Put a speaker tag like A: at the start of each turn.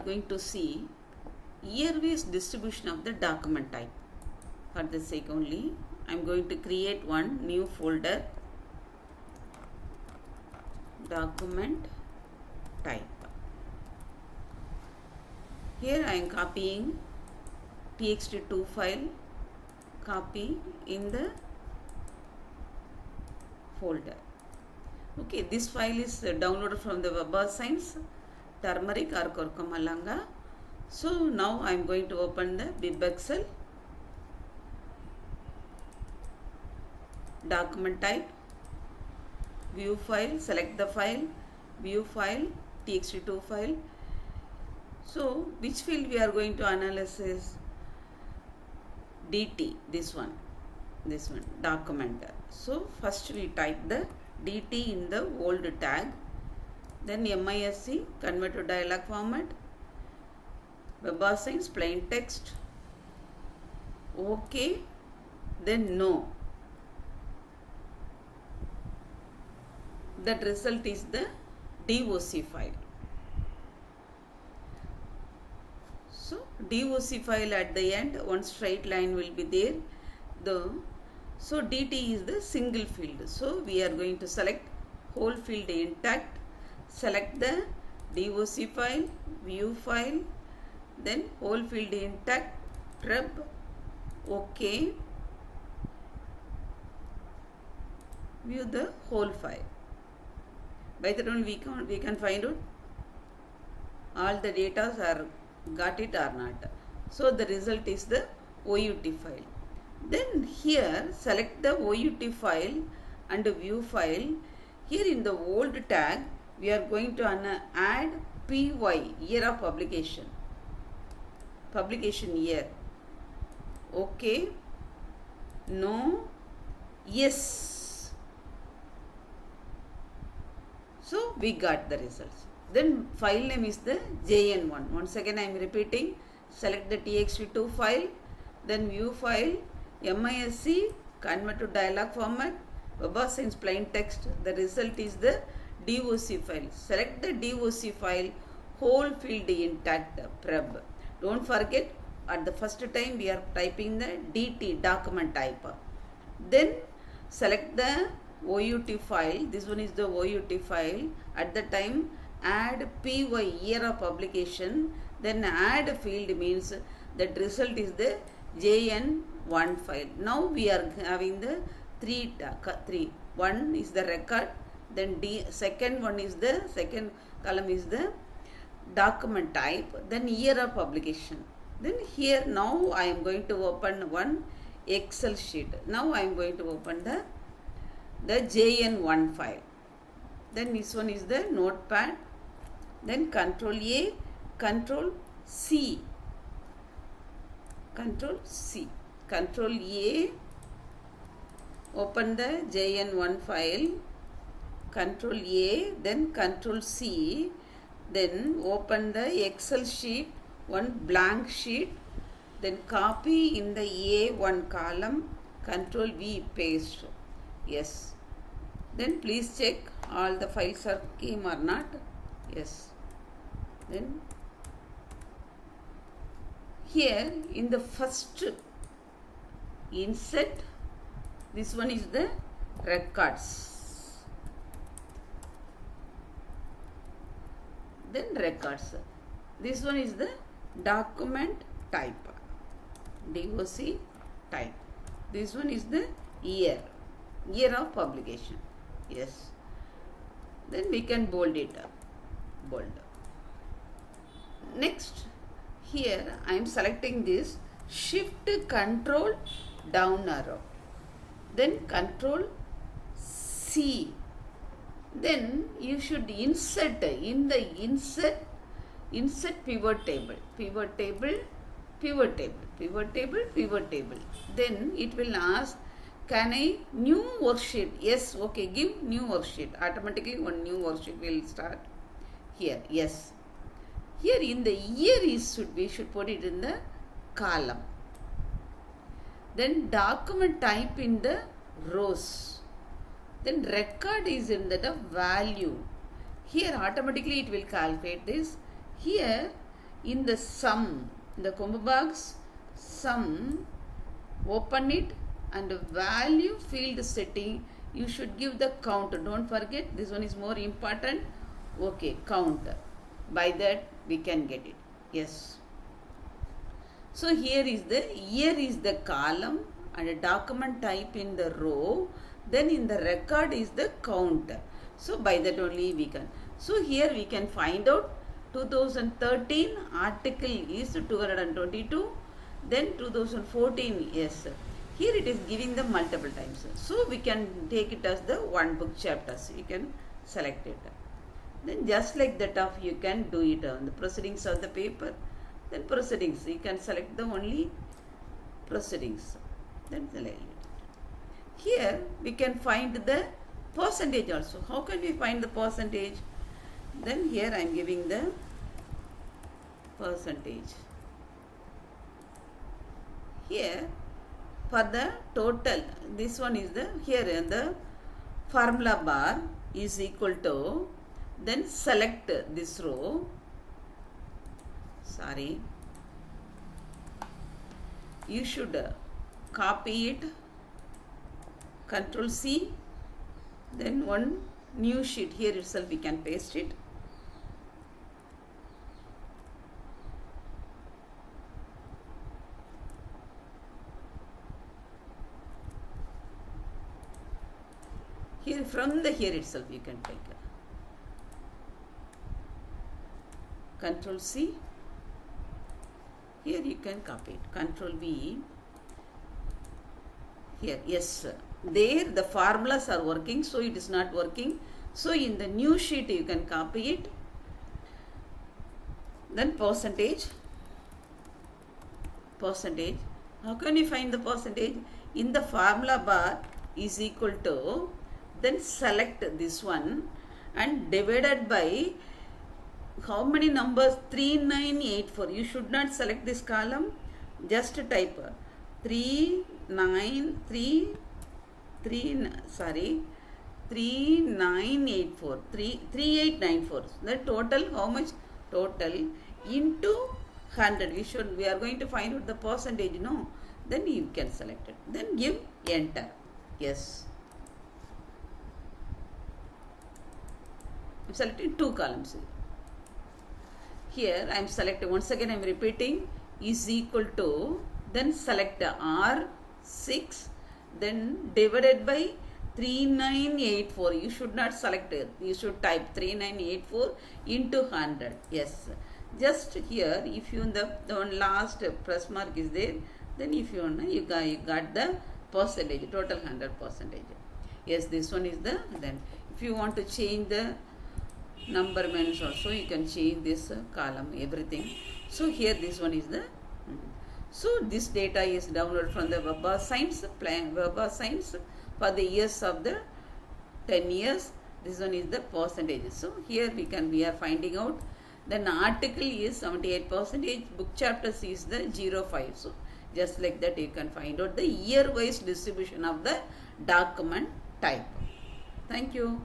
A: going to see year-wise distribution of the document type. For the sake only, I am going to create one new folder, document type. Here I am copying txt2 file, copy in the folder. Okay, this file is downloaded from the Web of Science, turmeric or kurkumalanga. So now I am going to open the BibExcel, document type, view file, select the file, view file, txt2 file. So which field we are going to analyze? DT, this one, document. So first we type the DT in the old tag, then MISC, convert to dialog format, Web of Science, plain text, OK, then no. That result is the DOC file. So DOC file at the end, one straight line will be there. So DT is the single field. So we are going to select whole field intact, select the DOC file, view file, then whole field intact, prep, OK, view the whole file. By that only we can find out all the data are got it or not. So the result is the OUT file. Then here select the OUT file and view file. Here in the old tag we are going to add PY, year of publication year. Okay, no, yes. So we got the results. Then file name is the JN1. Once again I am repeating, select the txt2 file, then view file, MISC, convert to dialog format, Web of Science, plain text. The result is the DOC file. Select the DOC file, whole field intact, preb. Don't forget, at the first time we are typing the DT, document type. Then select the OUT file. This one is the OUT file. At the time add PY, year of publication, then add field means that result is the JN1 file. Now we are having the three. One is the record, then second column is the document type, then year of publication. Then here now I am going to open one Excel sheet. Now I am going to open the JN1 file. Then this one is the notepad, then Control A, Control C, Control A, open the JN1 file, Control A, then Control C, then open the Excel sheet, one blank sheet, then copy in the A1 column, Control V, paste. Yes. Then please check all the files are came or not. Yes. Then here in the first insert, this one is the records. Then records. This one is the document type, DOC type. This one is the year of publication. Yes. Then we can bold it up. Bold. Next, here I am selecting this Shift Control down arrow. Then Control C. Then you should insert in the insert pivot table. Then it will ask, can I new worksheet? Yes, okay, give new worksheet. Automatically one new worksheet will start here. Yes. Here in the year we should put it in the column. Then document type in the rows. Then record is in the value. Here automatically it will calculate this. Here in the sum, in the combo box, sum, open it, and value field setting, you should give the count. Don't forget, this one is more important. Okay, count. By that we can get it. Yes. So here is the year is the column and a document type in the row. Then in the record is the count. So by that only we can. So here we can find out 2013 article is 222. Then 2014, yes. Here it is giving the multiple times. So we can take it as the one book chapters. You can select it. Then just like that of you can do it on the proceedings of the paper. Then proceedings, you can select the only proceedings. Then select it. Here we can find the percentage also. How can we find the percentage? Then here I am giving the percentage. Here for the total, this one is the, here in the formula bar is equal to, then select this row, you should copy it, Control C, then one new sheet, here itself we can paste it. Here from the here itself you can take it. Control C, here you can copy it, Control V, here, yes, there the formulas are working, so it is not working. So in the new sheet you can copy it, then percentage, how can you find the percentage? In the formula bar is equal to, then select this one and divided by how many numbers? 3984. You should not select this column, just type 3984, 3894. The total, how much? Total into 100. We are going to find out the percentage, no? Then you can select it. Then give enter. Yes. I'm selecting two columns. Here I am selecting, once again I am repeating, is equal to, then select R6, then divided by 3984. You should not select it. You should type 3984 into 100. Yes. Just here, if you the one last press mark is there, then if you want, you got the percentage, total 100%. Yes, this one is the, then if you want to change the number means also, you can change this column, everything. So here this one is the, so this data is downloaded from the Web of Science plan, Web of Science for the years of the 10 years. This one is the percentage. So here we are finding out. Then article is 78%, book chapters is the 05. So just like that you can find out the year wise distribution of the document type. Thank you.